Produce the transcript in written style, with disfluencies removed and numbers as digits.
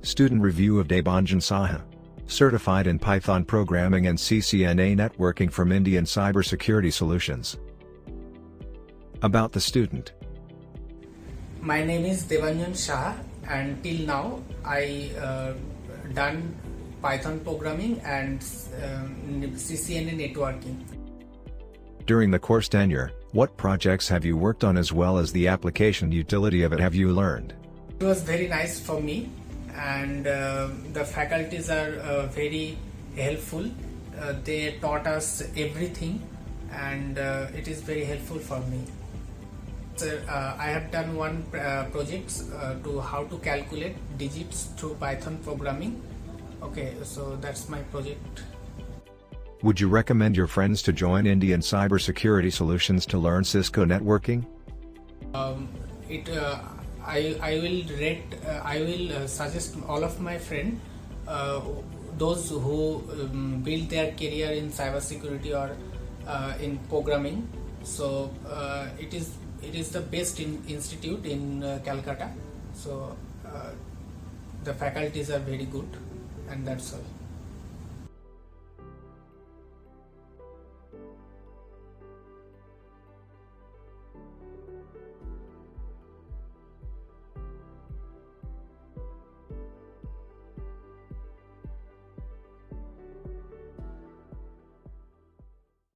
Student Review of Debanjan Saha. Certified in Python Programming and CCNA Networking from Indian Cybersecurity Solutions. About the student. My name is Debanjan Saha, and till now I done Python programming and CCNA networking. During the course tenure, what projects have you worked on as well as the application utility of it have you learned? It was very nice for me, and the faculties are very helpful. They taught us everything, and it is very helpful for me. So, I have done one project to how to calculate digits through Python programming. Okay, so that's my project. Would you recommend your friends to join Indian Cybersecurity Solutions to learn Cisco networking? I will suggest all of my friends, those who build their career in cybersecurity or in programming. So it is the best institute in Calcutta. So the faculties are very good, and that's all.